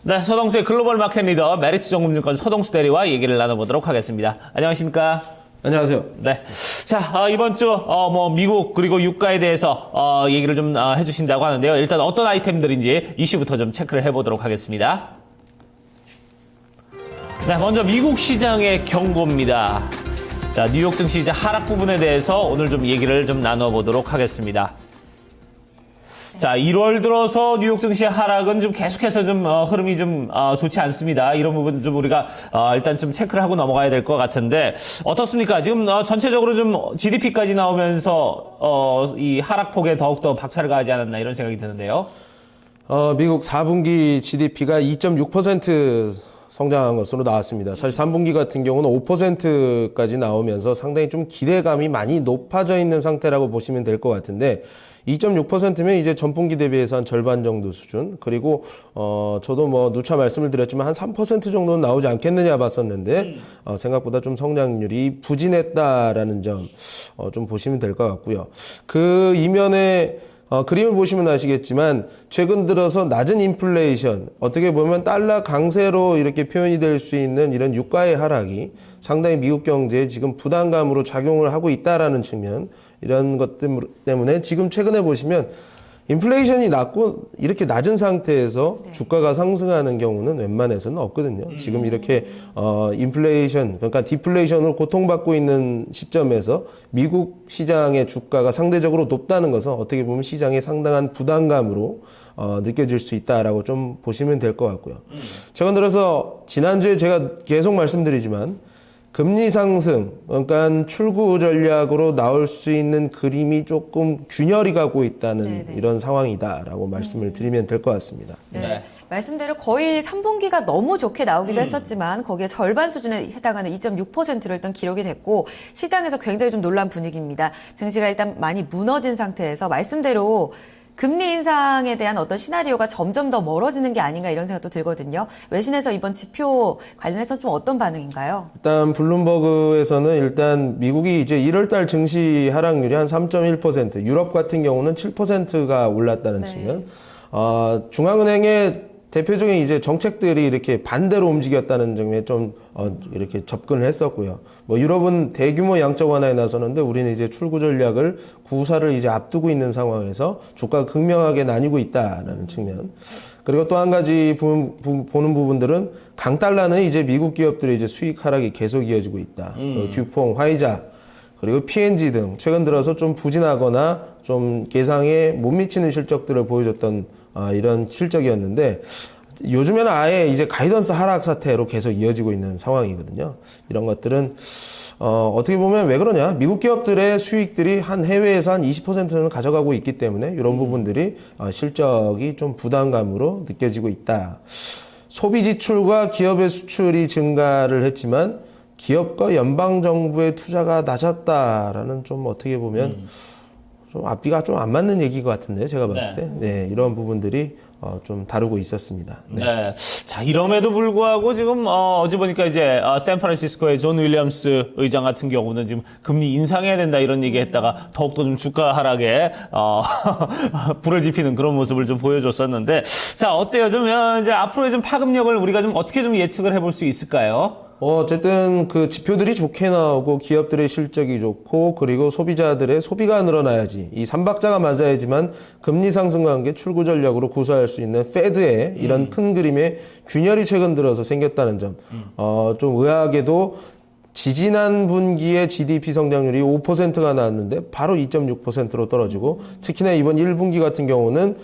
네, 서동수의 글로벌 마켓 리더 메리츠정금증권 서동수 대리와 얘기를 나눠보도록 하겠습니다. 안녕하십니까? 안녕하세요. 네. 자, 이번 주, 미국, 그리고 유가에 대해서, 얘기를 좀 해주신다고 하는데요. 일단 어떤 아이템들인지 이슈부터 좀 체크를 해보도록 하겠습니다. 네, 먼저 미국 시장의 경고입니다. 자, 뉴욕 증시 이제 하락 부분에 대해서 오늘 좀 얘기를 좀 나눠보도록 하겠습니다. 자, 1월 들어서 뉴욕 증시의 하락은 좀 계속해서 좀 흐름이 좀 좋지 않습니다. 이런 부분 좀 우리가 일단 좀 체크를 하고 넘어가야 될 것 같은데 어떻습니까? 지금 전체적으로 좀 GDP까지 나오면서 이 하락폭에 더욱더 박차를 가하지 않았나 이런 생각이 드는데요. 미국 4분기 GDP가 2.6% 성장한 것으로 나왔습니다. 사실 3분기 같은 경우는 5%까지 나오면서 상당히 좀 기대감이 많이 높아져 있는 상태라고 보시면 될 것 같은데 2.6%면 이제 전분기 대비해서 한 절반 정도 수준. 그리고 저도 누차 말씀을 드렸지만 한 3% 정도는 나오지 않겠느냐 봤었는데 생각보다 좀 성장률이 부진했다라는 점 좀 보시면 될 것 같고요. 그 이면에 그림을 보시면 아시겠지만 최근 들어서 낮은 인플레이션, 어떻게 보면 달러 강세로 이렇게 표현이 될 수 있는 이런 유가의 하락이 상당히 미국 경제에 지금 부담감으로 작용을 하고 있다라는 측면, 이런 것 때문에 지금 최근에 보시면 인플레이션이 낮고 이렇게 낮은 상태에서 주가가 상승하는 경우는 웬만해서는 없거든요. 지금 이렇게 인플레이션, 그러니까 디플레이션으로 고통받고 있는 시점에서 미국 시장의 주가가 상대적으로 높다는 것은 어떻게 보면 시장에 상당한 부담감으로 느껴질 수 있다라고 좀 보시면 될 것 같고요. 최근 들어서 지난주에 제가 계속 말씀드리지만 금리 상승, 그러니까 출구 전략으로 나올 수 있는 그림이 조금 균열이 가고 있다는 이런 상황이다라고 말씀을 드리면 될 것 같습니다. 네. 말씀대로 거의 3분기가 너무 좋게 나오기도 했었지만 거기에 절반 수준에 해당하는 2.6%를 일단 기록이 됐고 시장에서 굉장히 좀 놀란 분위기입니다. 증시가 일단 많이 무너진 상태에서 말씀대로 금리 인상에 대한 어떤 시나리오가 점점 더 멀어지는 게 아닌가 이런 생각도 들거든요. 외신에서 이번 지표 관련해서 좀 어떤 반응인가요? 일단 블룸버그에서는 일단 미국이 이제 1월달 증시 하락률이 한 3.1%, 유럽 같은 경우는 7%가 올랐다는 측면. 중앙은행의 대표적인 이제 정책들이 이렇게 반대로 움직였다는 점에 좀 이렇게 접근을 했었고요. 유럽은 대규모 양적 완화에 나서는데 우리는 이제 출구 전략을 구사를 이제 앞두고 있는 상황에서 주가가 극명하게 나뉘고 있다라는 측면. 그리고 또 한 가지 보는 부분들은 강달러는 이제 미국 기업들의 이제 수익 하락이 계속 이어지고 있다. 듀퐁, 화이자, 그리고 P&G 등 최근 들어서 좀 부진하거나 좀 예상에 못 미치는 실적들을 보여줬던 이런 실적이었는데 요즘에는 아예 이제 가이던스 하락 사태로 계속 이어지고 있는 상황이거든요. 이런 것들은 어떻게 보면 왜 그러냐? 미국 기업들의 수익들이 한 해외에서 한 20%는 가져가고 있기 때문에 이런 부분들이 실적이 좀 부담감으로 느껴지고 있다. 소비 지출과 기업의 수출이 증가를 했지만 기업과 연방 정부의 투자가 낮았다라는 좀 어떻게 보면 좀 앞뒤가 좀 안 맞는 얘기인 것 같은데 제가 봤을 때 이런 부분들이 좀 다루고 있었습니다. 네. 자, 이럼에도 불구하고 지금 어제 보니까 이제 샌프란시스코의 존 윌리엄스 의장 같은 경우는 지금 금리 인상해야 된다 이런 얘기했다가 더욱더 좀 주가 하락에 불을 지피는 그런 모습을 좀 보여줬었는데 자, 어때요? 좀 이제 앞으로의 좀 파급력을 우리가 좀 어떻게 좀 예측을 해볼 수 있을까요? 어쨌든 그 지표들이 좋게 나오고 기업들의 실적이 좋고 그리고 소비자들의 소비가 늘어나야지 이 삼박자가 맞아야지만 금리 상승과 함께 출구 전략으로 구사할 수 있는 페드의 이런 큰 그림의 균열이 최근 들어서 생겼다는 점. 좀 의아하게도 지지난 분기에 GDP 성장률이 5%가 나왔는데 바로 2.6%로 떨어지고 특히나 이번 1분기 같은 경우는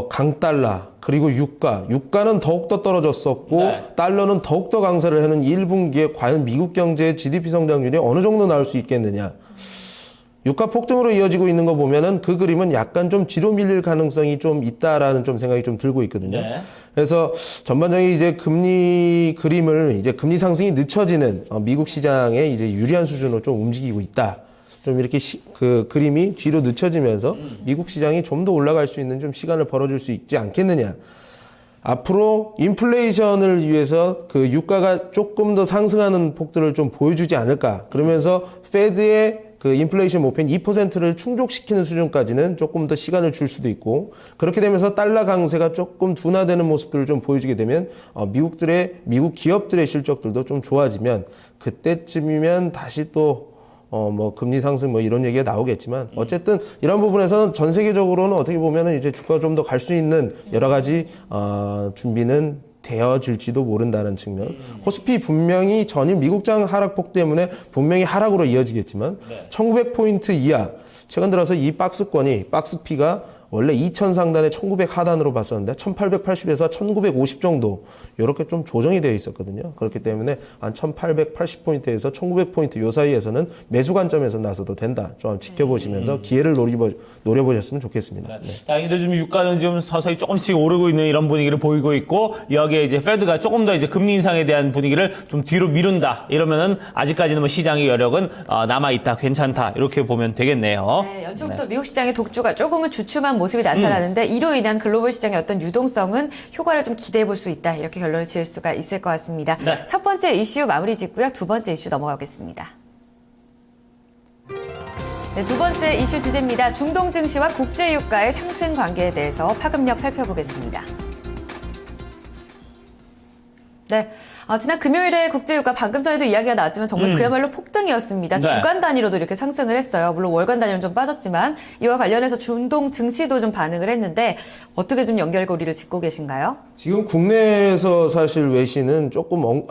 강달러, 그리고 유가는 더욱더 떨어졌었고, 달러는 더욱더 강세를 하는 1분기에 과연 미국 경제의 GDP 성장률이 어느 정도 나올 수 있겠느냐. 유가 폭등으로 이어지고 있는 거 보면은 그 그림은 약간 좀 뒤로 밀릴 가능성이 좀 있다라는 좀 생각이 좀 들고 있거든요. 그래서 전반적인 이제 금리 그림을 이제 금리 상승이 늦춰지는 미국 시장의 이제 유리한 수준으로 좀 움직이고 있다. 좀 이렇게 그 그림이 뒤로 늦춰지면서 미국 시장이 좀 더 올라갈 수 있는 좀 시간을 벌어줄 수 있지 않겠느냐. 앞으로 인플레이션을 위해서 그 유가가 조금 더 상승하는 폭들을 좀 보여주지 않을까. 그러면서 페드의 그 인플레이션 목표인 2%를 충족시키는 수준까지는 조금 더 시간을 줄 수도 있고, 그렇게 되면서 달러 강세가 조금 둔화되는 모습들을 좀 보여주게 되면 미국 기업들의 실적들도 좀 좋아지면, 그때쯤이면 다시 또 뭐 금리 상승 뭐 이런 얘기가 나오겠지만, 어쨌든 이런 부분에서는 전 세계적으로는 어떻게 보면은 이제 주가가 좀 더 갈 수 있는 여러 가지 준비는 되어질지도 모른다는 측면. 코스피 분명히 전일 미국장 하락폭 때문에 분명히 하락으로 이어지겠지만, 1900포인트 이하, 최근 들어서 이 박스피가 원래 2000 상단에 1900 하단으로 봤었는데 1880에서 1950 정도 이렇게 좀 조정이 되어 있었거든요. 그렇기 때문에 한 1880포인트에서 1900포인트 요 사이에서는 매수 관점에서 나서도 된다. 좀 지켜보시면서 기회를 노려보셨으면 좋겠습니다. 네. 다행히도 지금 유가는 지금 서서히 조금씩 오르고 있는 이런 분위기를 보이고 있고, 여기에 이제 페드가 조금 더 이제 금리 인상에 대한 분위기를 좀 뒤로 미룬다. 이러면은 아직까지는 뭐 시장의 여력은 남아 있다, 괜찮다 이렇게 보면 되겠네요. 네, 연초부터 미국 시장의 독주가 조금은 주춤한 모습이 나타나는데 이로 인한 글로벌 시장의 어떤 유동성은 효과를 좀 기대해 볼 수 있다. 이렇게 결론을 지을 수가 있을 것 같습니다. 네. 첫 번째 이슈 마무리 짓고요. 두 번째 이슈 넘어가겠습니다. 네, 두 번째 이슈 주제입니다. 중동 증시와 국제 유가의 상승 관계에 대해서 파급력 살펴보겠습니다. 네. 지난 금요일에 국제유가 방금 전에도 이야기가 나왔지만 정말 그야말로 폭등이었습니다. 네. 주간 단위로도 이렇게 상승을 했어요. 물론 월간 단위로는 좀 빠졌지만 이와 관련해서 중동 증시도 좀 반응을 했는데 어떻게 좀 연결고리를 짓고 계신가요? 지금 국내에서 사실 외신은 조금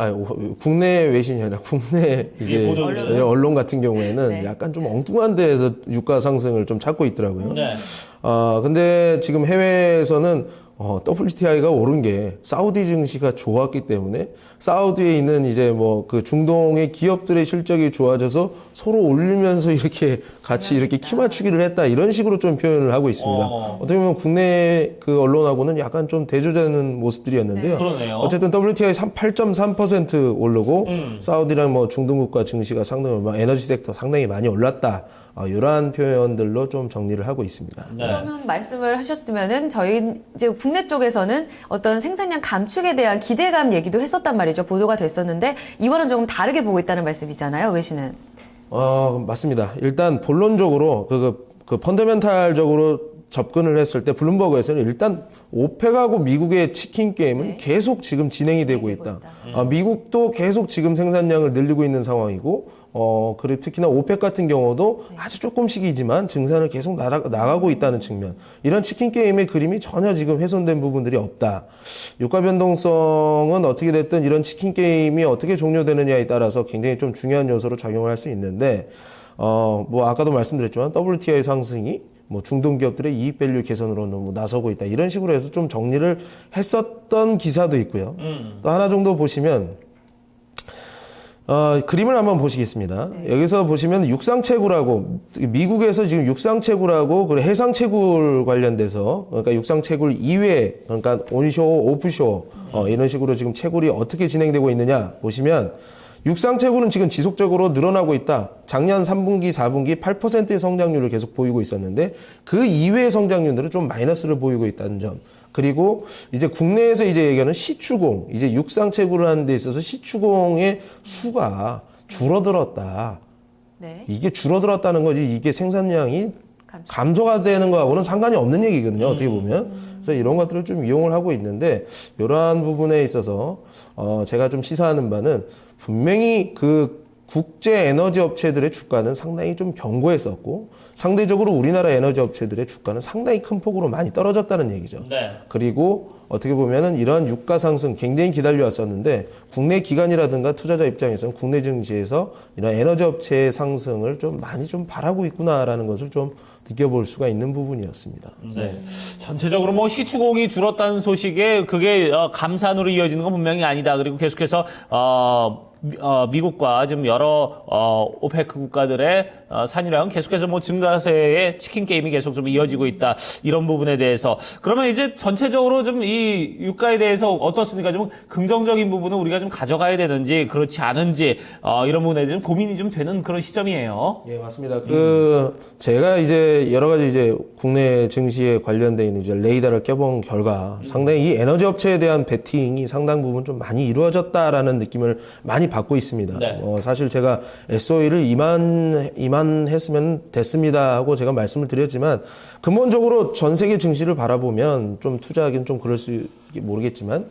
국내 외신이 아니라 국내 이제 언론 같은 경우에는 네. 약간 좀 엉뚱한 데에서 유가 상승을 좀 찾고 있더라고요. 네. 근데 지금 해외에서는 WTI가 오른 게 사우디 증시가 좋았기 때문에, 사우디에 있는 이제 뭐 그 중동의 기업들의 실적이 좋아져서 서로 올리면서 이렇게 같이 이렇게 키 맞추기를 했다, 이런 식으로 좀 표현을 하고 있습니다. 어떻게 보면 국내 그 언론하고는 약간 좀 대조되는 모습들이었는데요. 그러네요. 어쨌든 WTI 8.3% 오르고, 사우디랑 뭐 중동국가 증시가 상당히 에너지 섹터 상당히 많이 올랐다. 이러한 표현들로 좀 정리를 하고 있습니다. 네. 그러면 말씀을 하셨으면은 저희 이제 국내 쪽에서는 어떤 생산량 감축에 대한 기대감 얘기도 했었단 말이죠. 보도가 됐었는데 이번은 조금 다르게 보고 있다는 말씀이잖아요. 외신은. 맞습니다. 일단 본론적으로 그 펀더멘탈적으로 접근을 했을 때 블룸버그에서는 일단 오펙하고 미국의 치킨 게임은 네. 계속 지금 진행이 되고 있다. 미국도 계속 지금 생산량을 늘리고 있는 상황이고, 그리고 특히나 오펙 같은 경우도 아주 조금씩이지만 증산을 계속 나가고 있다는 측면. 이런 치킨 게임의 그림이 전혀 지금 훼손된 부분들이 없다. 유가 변동성은 어떻게 됐든 이런 치킨 게임이 어떻게 종료되느냐에 따라서 굉장히 좀 중요한 요소로 작용을 할 수 있는데, 뭐 아까도 말씀드렸지만 WTI 상승이 뭐 중동 기업들의 이익 밸류 개선으로 너무 나서고 있다, 이런 식으로 해서 좀 정리를 했었던 기사도 있고요. 또 하나 정도 보시면 그림을 한번 보시겠습니다. 네. 여기서 보시면 육상채굴하고, 미국에서 지금 육상채굴하고 그리고 해상채굴 관련돼서, 그러니까 육상채굴 이외, 그러니까 온쇼, 오프쇼, 이런 식으로 지금 채굴이 어떻게 진행되고 있느냐 보시면, 육상채굴은 지금 지속적으로 늘어나고 있다. 작년 3분기, 4분기 8%의 성장률을 계속 보이고 있었는데, 그 이외의 성장률들은 좀 마이너스를 보이고 있다는 점. 그리고 이제 국내에서 이제 얘기하는 시추공, 이제 육상채굴을 하는 데 있어서 시추공의 수가 줄어들었다. 네. 이게 줄어들었다는 거지, 이게 생산량이 감소가 되는 거하고는 상관이 없는 얘기거든요. 어떻게 보면. 그래서 이런 것들을 좀 이용을 하고 있는데, 이러한 부분에 있어서 제가 좀 시사하는 바는, 분명히 그 국제 에너지 업체들의 주가는 상당히 좀 견고했었고, 상대적으로 우리나라 에너지 업체들의 주가는 상당히 큰 폭으로 많이 떨어졌다는 얘기죠. 네. 그리고 어떻게 보면은 이러한 유가 상승 굉장히 기다려왔었는데, 국내 기관이라든가 투자자 입장에서는 국내 증시에서 이런 에너지 업체의 상승을 좀 많이 좀 바라고 있구나라는 것을 좀 느껴볼 수가 있는 부분이었습니다. 네. 전체적으로 뭐 시추공이 줄었다는 소식에 그게 감산으로 이어지는 건 분명히 아니다. 그리고 계속해서 미국과 지금 여러 오페크 국가들의 산유량은 계속해서 뭐 증가세의 치킨 게임이 계속 좀 이어지고 있다. 이런 부분에 대해서, 그러면 이제 전체적으로 좀 이 유가에 대해서 어떻습니까? 좀 긍정적인 부분은 우리가 좀 가져가야 되는지 그렇지 않은지 이런 부분에 대해서 고민이 좀 되는 그런 시점이에요. 예, 맞습니다. 제가 이제 여러 가지 이제 국내 증시에 관련돼 있는 이제 레이더를 껴본 결과, 상당히 이 에너지 업체에 대한 베팅이 상당 부분 좀 많이 이루어졌다라는 느낌을 많이 많이 받고 있습니다. 네. 사실 제가 SOE를 이만했으면 됐습니다 하고 제가 말씀을 드렸지만 근본적으로 전 세계 증시를 바라보면 좀 투자하기는 좀 그럴 수 모르겠지만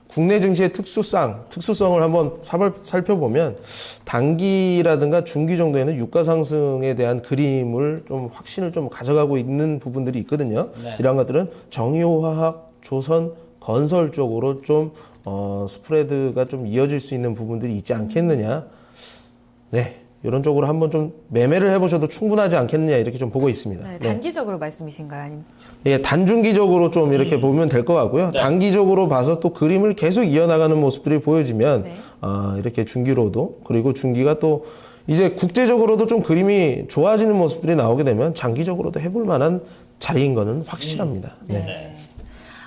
국내 증시의 특수성을 한번 살펴보면 단기라든가 중기 정도에는 유가 상승에 대한 그림을 좀 확신을 좀 가져가고 있는 부분들이 있거든요. 네. 이러한 것들은 정유화학, 조선, 건설 쪽으로 좀 스프레드가 좀 이어질 수 있는 부분들이 있지 않겠느냐. 네. 이런 쪽으로 한번 좀 매매를 해보셔도 충분하지 않겠느냐 이렇게 좀 보고 있습니다. 네, 네. 단기적으로 말씀이신가요? 아니면 예, 단중기적으로 좀 이렇게 보면 될 것 같고요. 네. 단기적으로 봐서 또 그림을 계속 이어나가는 모습들이 보여지면 네. 이렇게 중기로도 그리고 중기가 또 이제 국제적으로도 좀 그림이 좋아지는 모습들이 나오게 되면 장기적으로도 해볼 만한 자리인 거는 확실합니다. 네.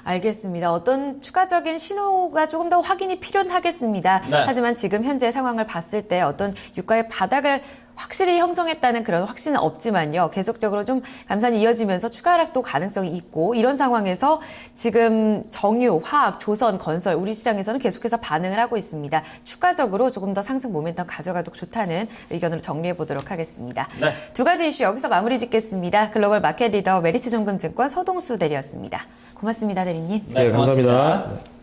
알겠습니다. 어떤 추가적인 신호가 조금 더 확인이 필요하겠습니다. 네. 하지만 지금 현재 상황을 봤을 때 어떤 유가의 바닥을 확실히 형성했다는 그런 확신은 없지만요. 계속적으로 좀 감산이 이어지면서 추가 하락도 가능성이 있고 이런 상황에서 지금 정유, 화학, 조선, 건설 우리 시장에서는 계속해서 반응을 하고 있습니다. 추가적으로 조금 더 상승 모멘텀 가져가도 좋다는 의견으로 정리해 보도록 하겠습니다. 네. 두 가지 이슈 여기서 마무리 짓겠습니다. 글로벌 마켓 리더 메리츠 정금증권 서동수 대리였습니다. 고맙습니다, 대리님. 네, 감사합니다.